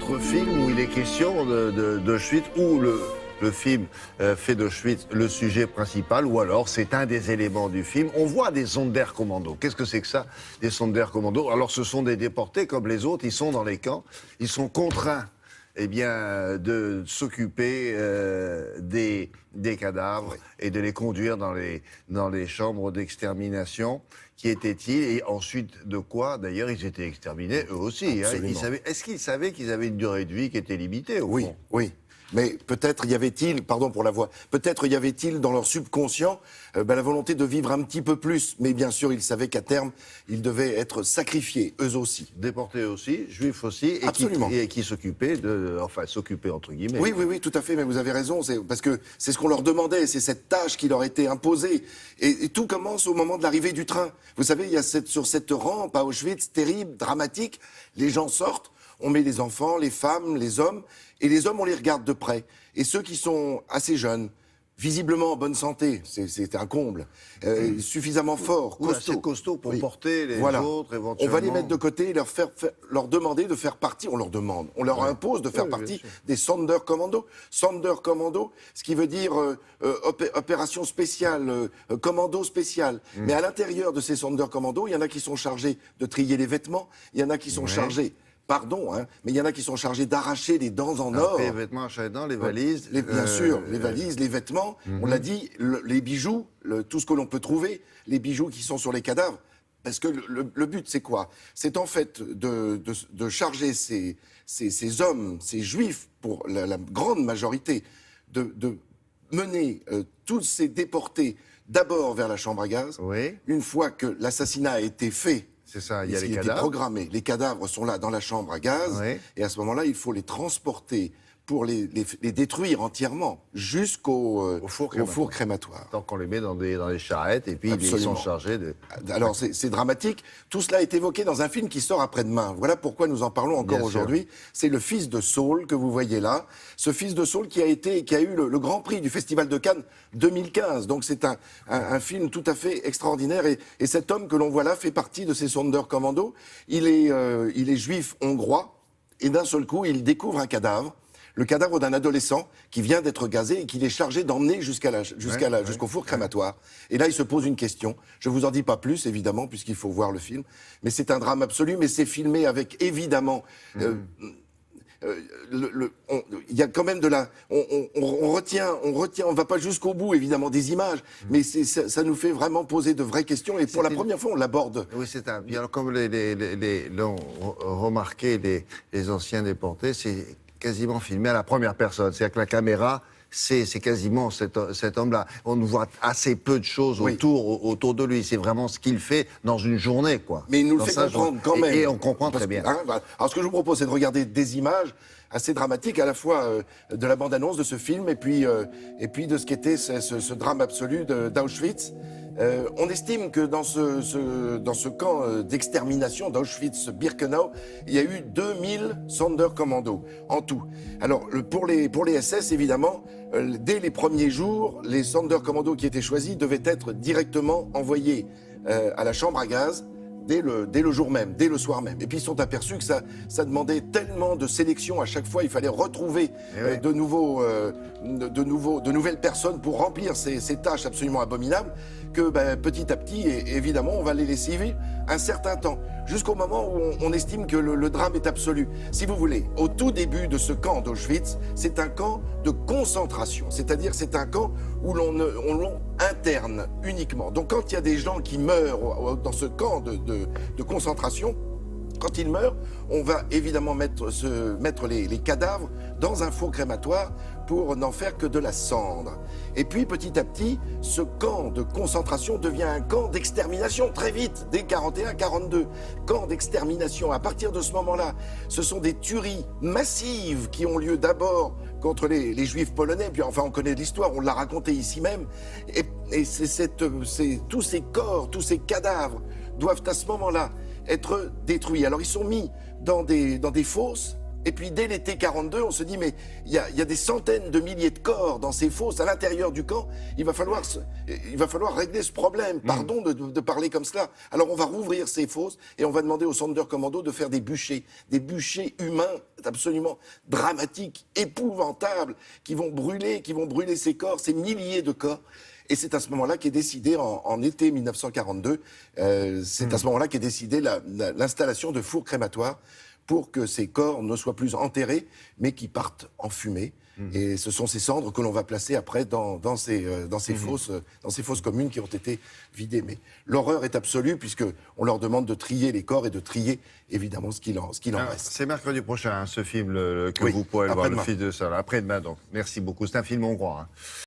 autre film où il est question d'Auschwitz, où le film fait d'Auschwitz le sujet principal, ou alors c'est un des éléments du film. On voit des Sonderkommando. Qu'est-ce que c'est que ça, des Sonderkommando? Alors ce sont des déportés comme les autres, ils sont dans les camps, ils sont contraints de s'occuper des cadavres et de les conduire dans les chambres d'extermination. Qui étaient-ils? Et ensuite de quoi, d'ailleurs, ils étaient exterminés eux aussi. Hein. Est-ce qu'ils savaient qu'ils avaient une durée de vie qui était limitée au fond? Oui. Mais peut-être y avait-il, pardon pour la voix, peut-être y avait-il dans leur subconscient la volonté de vivre un petit peu plus. Mais bien sûr, ils savaient qu'à terme, ils devaient être sacrifiés, eux aussi. Déportés aussi, juifs aussi, et qui s'occupaient s'occupaient entre guillemets. Oui, tout à fait, mais vous avez raison, parce que c'est ce qu'on leur demandait, c'est cette tâche qui leur était imposée. Et tout commence au moment de l'arrivée du train. Vous savez, il y a sur cette rampe à Auschwitz, terrible, dramatique, les gens sortent, on met les enfants, les femmes, les hommes, et les hommes, on les regarde de près. Et ceux qui sont assez jeunes, visiblement en bonne santé, c'est un comble, suffisamment forts, costauds. Assez costauds pour porter les autres, éventuellement. On va les mettre de côté et leur demander de faire partie, on leur impose de faire partie des Sonderkommando. Sonderkommando, ce qui veut dire opération spéciale, commando spécial. Mais à l'intérieur de ces Sonderkommando, il y en a qui sont chargés de trier les vêtements, il y en a qui sont chargés... mais il y en a qui sont chargés d'arracher les dents en or. Les vêtements arrachés dans les valises. Bien sûr, les valises, les vêtements, on l'a dit, les bijoux, tout ce que l'on peut trouver, les bijoux qui sont sur les cadavres. Parce que le but, c'est quoi? C'est en fait de charger ces hommes, ces juifs, pour la grande majorité, de mener tous ces déportés d'abord vers la chambre à gaz. Oui. Une fois que l'assassinat a été fait, c'est ça, il y a les cadavres. cadavres. Programmé. Les cadavres sont là dans la chambre à gaz, et à ce moment-là, il faut les transporter pour les détruire entièrement jusqu'au four crématoire. Donc on les met dans des charrettes et puis ils sont chargés de... Alors c'est dramatique. Tout cela est évoqué dans un film qui sort après-demain. Voilà pourquoi nous en parlons encore aujourd'hui. C'est Le Fils de Saul que vous voyez là. Ce Fils de Saul qui a eu le Grand Prix du Festival de Cannes 2015. Donc c'est un film tout à fait extraordinaire. Et cet homme que l'on voit là fait partie de ces Sonderkommando. Il est juif hongrois et d'un seul coup il découvre un cadavre. Le cadavre d'un adolescent qui vient d'être gazé et qu'il est chargé d'emmener jusqu'au four crématoire. Et là, il se pose une question. Je ne vous en dis pas plus, évidemment, puisqu'il faut voir le film. Mais c'est un drame absolu, mais c'est filmé avec, évidemment... il y a quand même de la... On retient, on va pas jusqu'au bout, évidemment, des images, mais ça nous fait vraiment poser de vraies questions, et pour la première fois, on l'aborde. Oui, c'est un... Alors, comme l'ont remarqué les anciens déportés, c'est quasiment filmé à la première personne. C'est-à-dire que la caméra, c'est quasiment cet homme-là. On voit assez peu de choses autour de lui. C'est vraiment ce qu'il fait dans une journée, quoi. Mais il nous le fait comprendre quand même. Et on comprend très bien. Alors ce que je vous propose, c'est de regarder des images assez dramatiques, à la fois de la bande-annonce de ce film et puis de ce qu'était ce drame absolu d'Auschwitz. On estime que dans ce camp d'extermination d'Auschwitz-Birkenau, il y a eu 2000 Sonderkommando en tout. Alors pour les SS, évidemment, dès les premiers jours, les Sonderkommando qui étaient choisis devaient être directement envoyés à la chambre à gaz dès le jour même, dès le soir même. Et puis ils sont aperçus que ça demandait tellement de sélection à chaque fois, il fallait retrouver de nouvelles personnes pour remplir ces tâches absolument abominables, que petit à petit, évidemment, on va les laisser vivre un certain temps, jusqu'au moment où on estime que le drame est absolu. Si vous voulez, au tout début de ce camp d'Auschwitz, c'est un camp de concentration, c'est-à-dire c'est un camp où l'on interne uniquement. Donc quand il y a des gens qui meurent dans ce camp de concentration, quand ils meurent, on va évidemment mettre les cadavres dans un four crématoire pour n'en faire que de la cendre. Et puis petit à petit, ce camp de concentration devient un camp d'extermination très vite, dès 41-42. Camp d'extermination. À partir de ce moment-là, ce sont des tueries massives qui ont lieu d'abord contre les juifs polonais, puis enfin on connaît l'histoire, on l'a raconté ici même, et tous ces corps, tous ces cadavres doivent à ce moment-là être détruits. Alors ils sont mis dans des fosses Et puis dès l'été 42, on se dit mais il y a des centaines de milliers de corps dans ces fosses à l'intérieur du camp. Il va falloir régler ce problème. Pardon de parler comme cela. Alors on va rouvrir ces fosses et on va demander au Sonderkommando de faire des bûchers humains absolument dramatiques, épouvantables, qui vont brûler ces corps, ces milliers de corps. Et c'est à ce moment-là qu'est décidé, en été 1942, c'est à ce moment-là qu'est décidée l'installation de fours crématoires pour que ces corps ne soient plus enterrés, mais qui partent en fumée. Et ce sont ces cendres que l'on va placer après dans ces fosses communes qui ont été vidées. Mais l'horreur est absolue, puisqu'on leur demande de trier les corps et de trier, évidemment, ce qu'il en reste. C'est mercredi prochain, ce film que Oui, vous pourrez le voir, le après-demain. fils de ça, après-demain donc. Merci beaucoup. C'est un film hongrois.